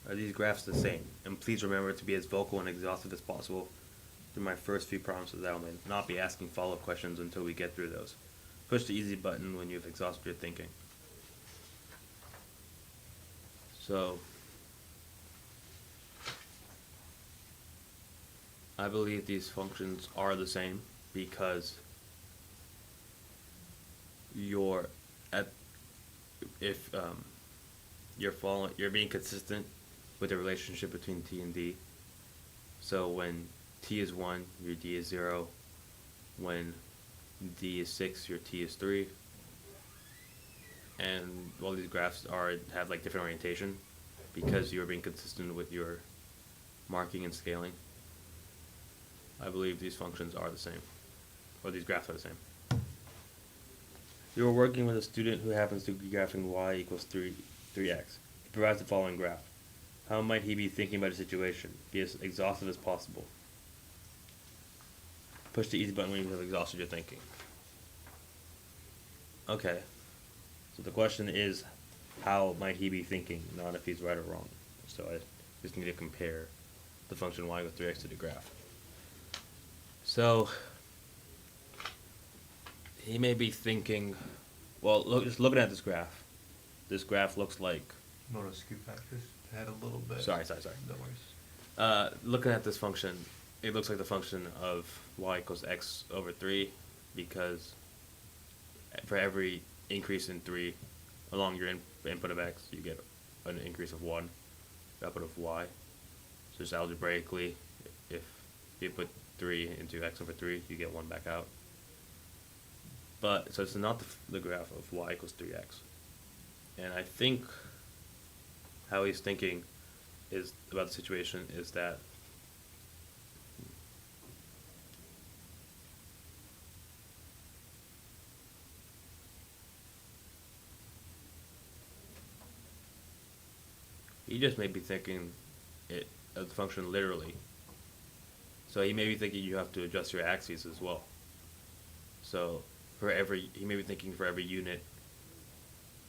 Are these graphs the same? And please remember to be as vocal and exhaustive as possible through my first few promises. I will not be asking follow-up questions until we get through those. Push the easy button when you've exhausted your thinking. So, I believe these functions are the same because you're at if you're being consistent with the relationship between t and d. So when t is 1, your d is 0. When d is 6, your t is 3. And all these graphs have like different orientation because you're being consistent with your marking and scaling. I believe these functions are the same, or these graphs are the same. You are working with a student who happens to be graphing y equals 3x. He provides the following graph. How might he be thinking about a situation? Be as exhaustive as possible. Push the easy button when you have exhausted your thinking. Okay, so the question is, how might he be thinking, not if he's right or wrong. So I just need to compare the function y with 3x to the graph. So he may be thinking, well, just looking at this graph looks like. You want to scoot back just ahead a little bit? Sorry. No worries. Looking at this function, it looks like the function of y equals x over 3 because for every increase in 3 along your input of x, you get an increase of 1, the output of y. So just algebraically, if you put 3 into x over 3, you get 1 back out. But, so it's not the graph of y equals 3x. And I think how he's thinking is about the situation is that he just may be thinking it of the function literally. So he may be thinking you have to adjust your axes as well. So he may be thinking for every unit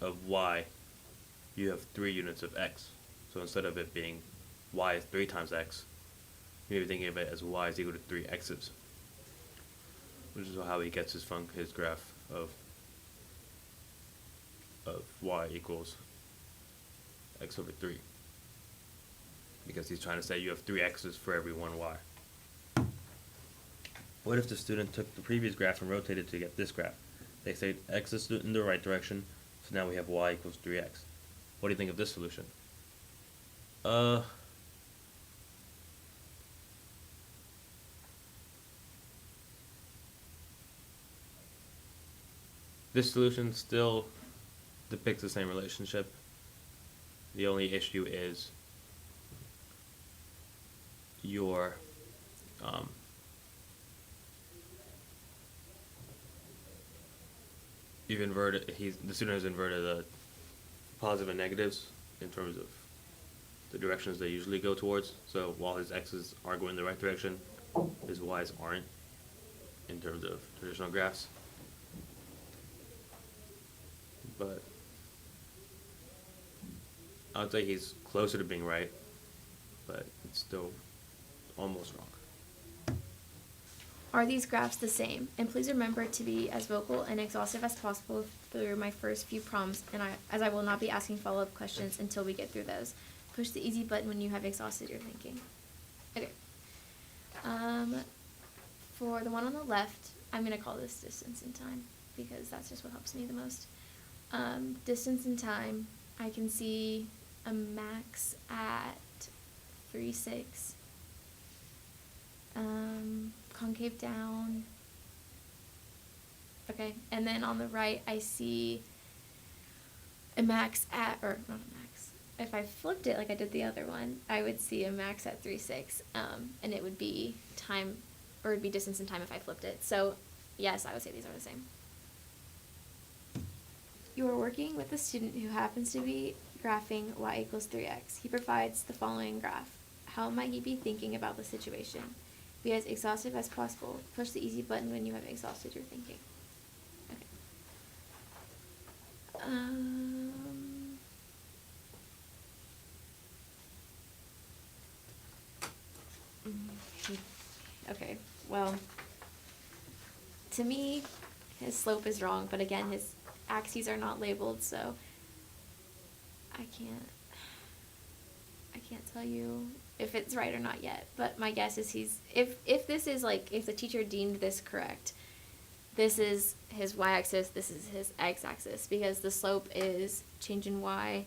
of y, you have 3 units of x. So instead of it being y is 3 times x, you may be thinking of it as y is equal to 3 x's, which is how he gets his graph of y equals x over 3. Because he's trying to say you have 3 x's for every 1 y. What if the student took the previous graph and rotated to get this graph? They say x is in the right direction, so now we have y equals 3x. What do you think of this solution? This solution still depicts the same relationship. The only issue is your the student has inverted the positive and negatives in terms of the directions they usually go towards. So while his x's are going in the right direction, his y's aren't in terms of traditional graphs. But I would say he's closer to being right, but it's still almost wrong. Are these graphs the same? And please remember to be as vocal and exhaustive as possible through my first few prompts, as I will not be asking follow-up questions until we get through those. Push the easy button when you have exhausted your thinking. Okay. For the one on the left, I'm going to call this distance and time because that's just what helps me the most. Distance and time, I can see a max at 3.6. Concave down. Okay, and then on the right I see a max at, or not a max. If I flipped it like I did the other one, I would see a max at 3.6, and it would be time, or it would be distance and time if I flipped it. So yes, I would say these are the same. You are working with a student who happens to be graphing y equals 3x. He provides the following graph. How might he be thinking about the situation? Be as exhaustive as possible. Push the easy button when you have exhausted your thinking. Okay. Okay, well, to me, his slope is wrong, but again, his axes are not labeled, so I can't tell you if it's right or not yet. But my guess is if this is like, if the teacher deemed this correct, this is his y-axis, this is his x-axis, because the slope is change in y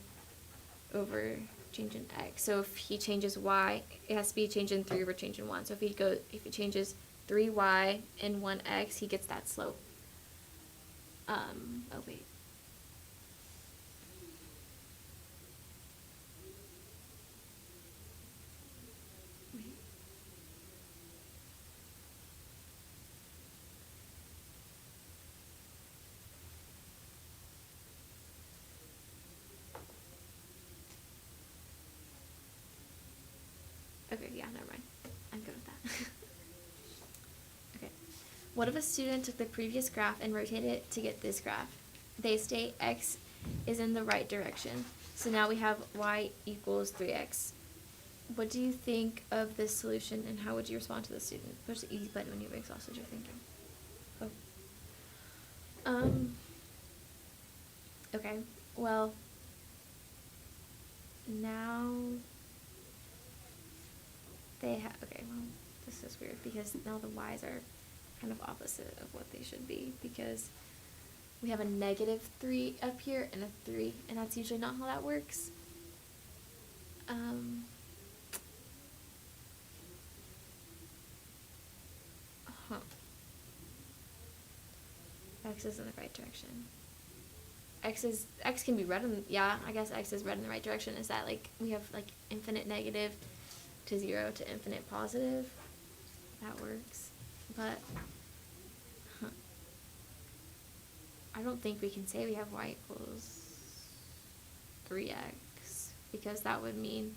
over change in x. So if he changes y, it has to be a change in 3 over change in 1. So if he changes 3y and 1x, he gets that slope. Oh wait. Okay, yeah, never mind. I'm good with that. Okay. What if a student took the previous graph and rotated it to get this graph? They state x is in the right direction. So now we have y equals 3x. What do you think of this solution, and how would you respond to the student? Push the easy button when you've exhausted your thinking. Oh. Okay, well, now they have, okay, well, this is weird because now the y's are kind of opposite of what they should be, because we have a -3 up here and a 3, and that's usually not how that works. X is in the right direction. X can be read in, yeah, I guess X is read in the right direction. Is that like, we have like infinite negative to 0 to infinite positive? That works. But, I don't think we can say we have y equals 3x, because that would mean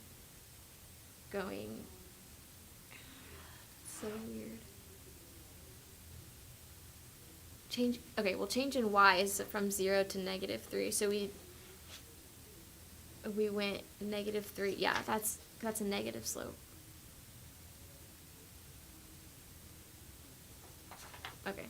going, so weird. Change in y is from 0 to -3, so we went -3, yeah, that's a negative slope. Okay.